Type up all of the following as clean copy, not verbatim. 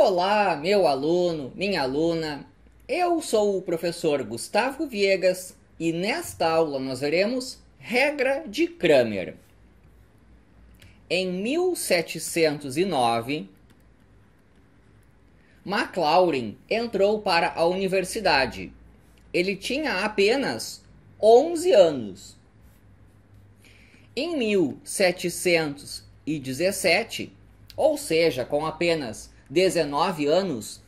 Olá, meu aluno, minha aluna. Eu sou o professor Gustavo Viegas e nesta aula nós veremos regra de Cramer. Em 1709, Maclaurin entrou para a universidade. Ele tinha apenas 11 anos. Em 1717, ou seja, com apenas 19 anos,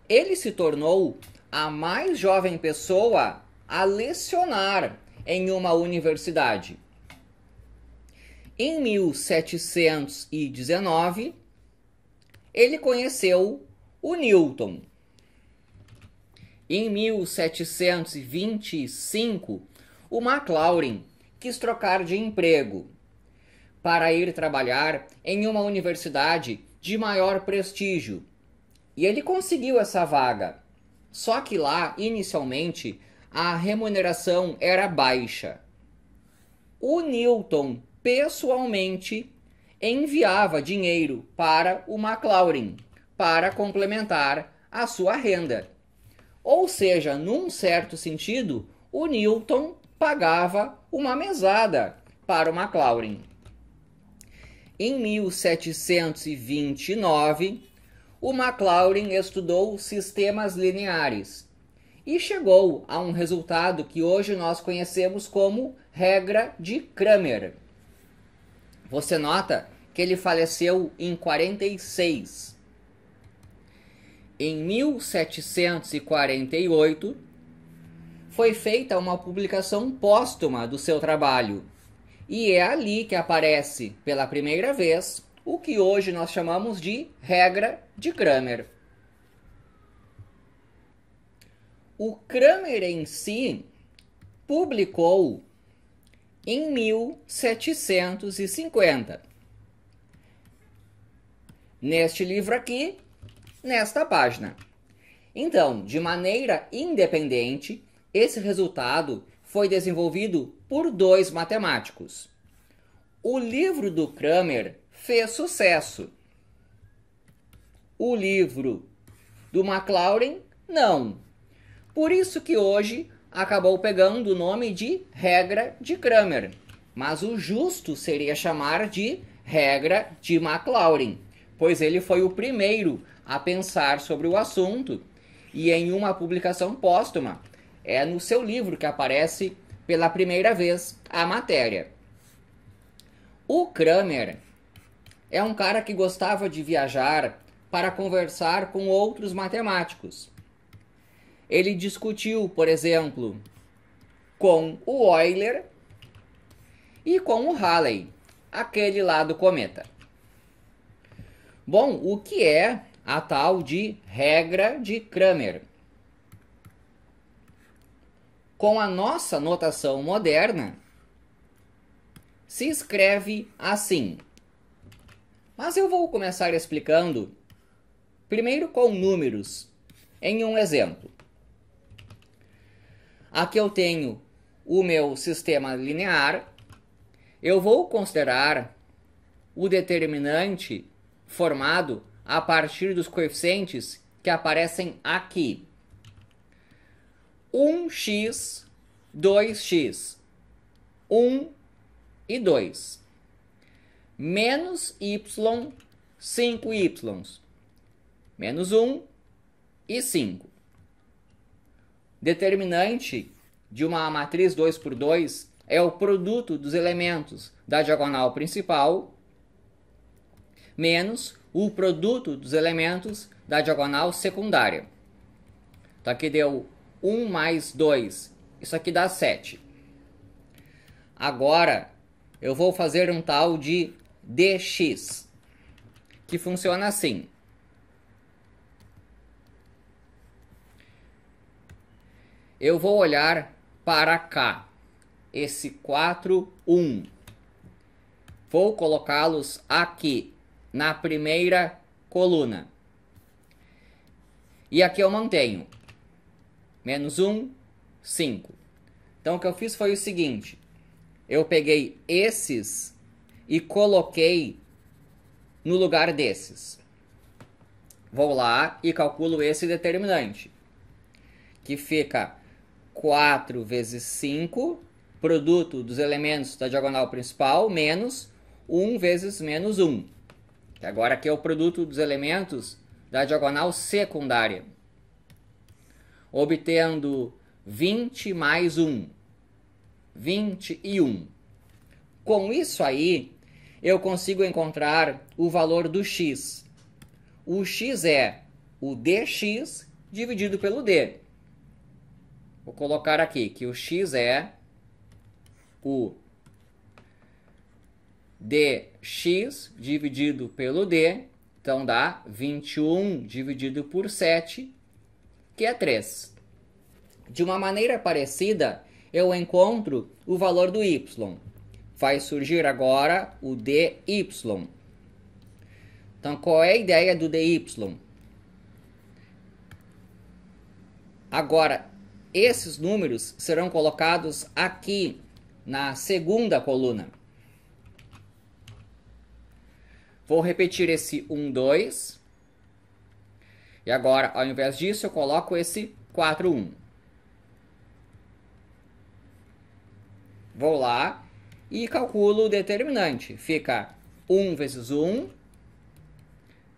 ele se tornou a mais jovem pessoa a lecionar em uma universidade. Em 1719, ele conheceu o Newton. Em 1725, o Maclaurin quis trocar de emprego para ir trabalhar em uma universidade de maior prestígio. E ele conseguiu essa vaga. Só que lá, inicialmente, a remuneração era baixa. O Newton, pessoalmente, enviava dinheiro para o Maclaurin para complementar a sua renda. Ou seja, num certo sentido, o Newton pagava uma mesada para o Maclaurin. Em 1729, o Maclaurin estudou sistemas lineares e chegou a um resultado que hoje nós conhecemos como regra de Cramer. Você nota que ele faleceu em 46. Em 1748, foi feita uma publicação póstuma do seu trabalho. E é ali que aparece, pela primeira vez, o que hoje nós chamamos de regra de Cramer. O Cramer em si publicou em 1750. Neste livro aqui, nesta página. Então, de maneira independente, esse resultado foi desenvolvido por dois matemáticos. O livro do Cramer fez sucesso. O livro do Maclaurin, não. Por isso que hoje acabou pegando o nome de regra de Cramer. Mas o justo seria chamar de regra de Maclaurin, pois ele foi o primeiro a pensar sobre o assunto e em uma publicação póstuma. É no seu livro que aparece pela primeira vez a matéria. O Cramer é um cara que gostava de viajar para conversar com outros matemáticos. Ele discutiu, por exemplo, com o Euler e com o Halley, aquele lá do cometa. Bom, o que é a tal de regra de Cramer? Com a nossa notação moderna, se escreve assim. Mas eu vou começar explicando, primeiro com números, em um exemplo. Aqui eu tenho o meu sistema linear. Eu vou considerar o determinante formado a partir dos coeficientes que aparecem aqui. 1x, 2x, 1 e 2. Menos y, 5y. Menos 1 e 5. Determinante de uma matriz 2 por 2 é o produto dos elementos da diagonal principal menos o produto dos elementos da diagonal secundária. Então aqui deu 1 mais 2. Isso aqui dá 7. Agora eu vou fazer um tal de dx, que funciona assim. Eu vou olhar para cá, esse 4, 1. Vou colocá-los aqui, na primeira coluna. E aqui eu mantenho. Menos 1, 5. Então o que eu fiz foi o seguinte. Eu peguei esses e coloquei no lugar desses. Vou lá e calculo esse determinante, que fica 4 vezes 5, produto dos elementos da diagonal principal, menos 1 vezes menos 1. Agora aqui é o produto dos elementos da diagonal secundária. Obtendo 20 mais 1. 21. Com isso aí, eu consigo encontrar o valor do x. O x é o dx dividido pelo d. Vou colocar aqui que o x é o dx dividido pelo d. Então dá 21 dividido por 7, que é 3. De uma maneira parecida, eu encontro o valor do y. Vai surgir agora o dy. Então, qual é a ideia do dy? Agora, esses números serão colocados aqui na segunda coluna. Vou repetir esse 1, 2. E agora, ao invés disso, eu coloco esse 4, 1. Vou lá e calculo o determinante. Fica 1 vezes 1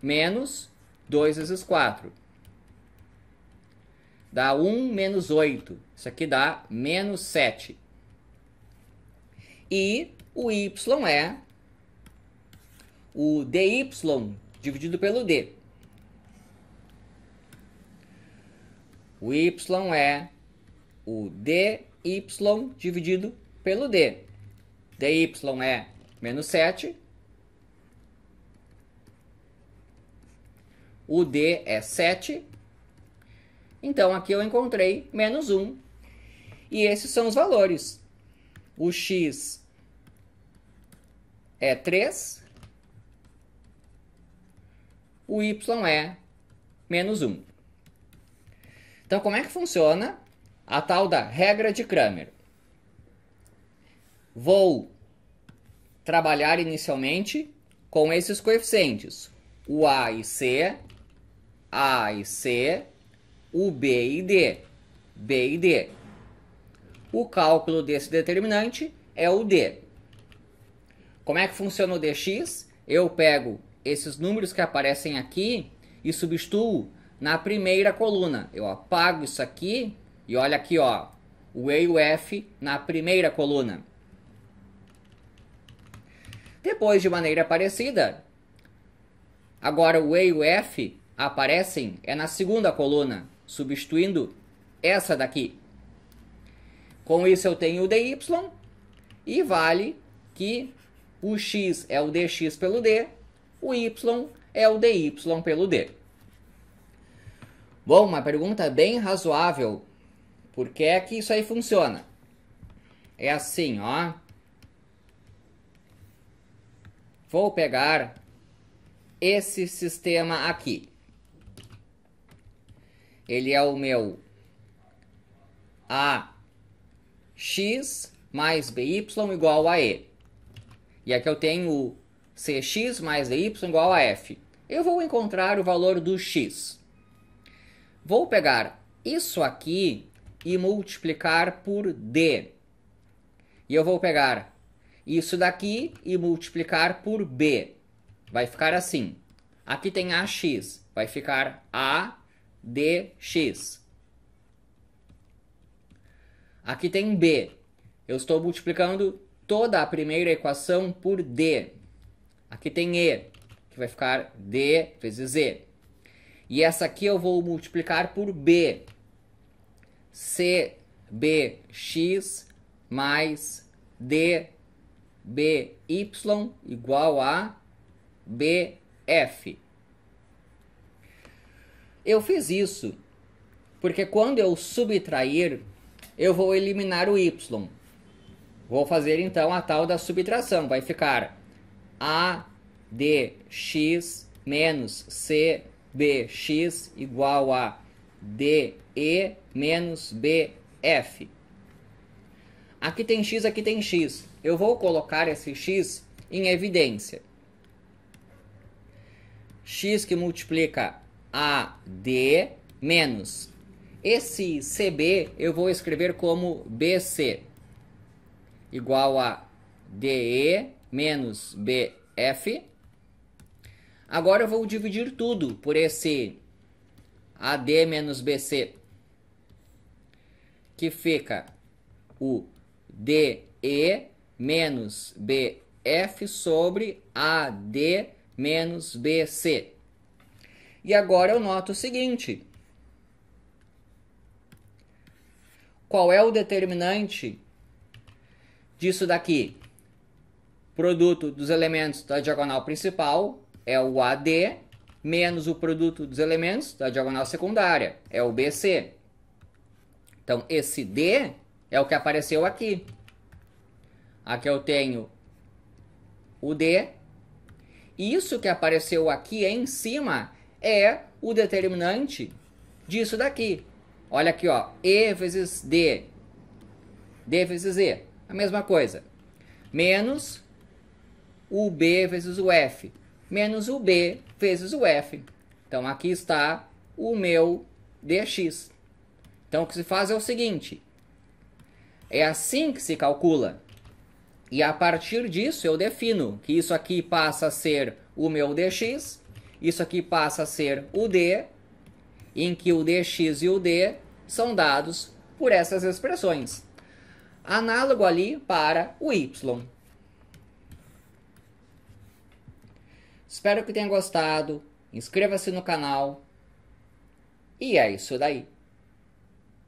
menos 2 vezes 4. Dá 1 menos 8. Isso aqui dá menos 7. E o y é o dy dividido pelo d. O y é o dy dividido pelo d. dy é menos 7. O d é 7. Então, aqui eu encontrei menos 1. E esses são os valores. O x é 3. O y é menos 1. Então, como é que funciona a tal da regra de Cramer? Vou trabalhar inicialmente com esses coeficientes. O a e c, o b e d, b e d. O cálculo desse determinante é o d. Como é que funciona o dx? Eu pego esses números que aparecem aqui e substituo na primeira coluna. Eu apago isso aqui e olha aqui, ó, o E e o F na primeira coluna. Depois, de maneira parecida, agora o E e o F aparecem na segunda coluna, substituindo essa daqui. Com isso eu tenho o dy e vale que o x é o dx pelo d, o y é o dy pelo d. Bom, uma pergunta bem razoável. Por que é que isso aí funciona? É assim, ó. Vou pegar esse sistema aqui. Ele é o meu ax mais by igual a e. E aqui eu tenho o cx mais dy igual a f. Eu vou encontrar o valor do x. Vou pegar isso aqui e multiplicar por d. E eu vou pegar isso daqui e multiplicar por b. Vai ficar assim. Aqui tem ax, vai ficar adx. Aqui tem b. Eu estou multiplicando toda a primeira equação por d. Aqui tem e, que vai ficar d vezes e. E essa aqui eu vou multiplicar por b. cbx mais dby igual a bf. Eu fiz isso porque quando eu subtrair, eu vou eliminar o y. Vou fazer então a tal da subtração. Vai ficar adx menos cbx igual a de menos bf. Aqui tem x, aqui tem x. Eu vou colocar esse x em evidência. X que multiplica AD menos. Esse CB eu vou escrever como BC, igual a DE menos BF. Agora eu vou dividir tudo por esse AD menos BC, que fica o DE menos BF sobre AD menos BC. E agora eu noto o seguinte: qual é o determinante disso daqui? Produto dos elementos da diagonal principal é o AD, menos o produto dos elementos da diagonal secundária, é o BC. Então, esse D é o que apareceu aqui. Aqui eu tenho o D. Isso que apareceu aqui em cima é o determinante disso daqui. Olha aqui, ó, E vezes D. D vezes E, a mesma coisa. Menos o B vezes o F. Menos o B vezes o F. Então, aqui está o meu dx. Então, o que se faz é o seguinte. É assim que se calcula. E a partir disso, eu defino que isso aqui passa a ser o meu dx. Isso aqui passa a ser o D. Em que o dx e o D são dados por essas expressões. Análogo ali para o y. Espero que tenha gostado. Inscreva-se no canal. E é isso daí.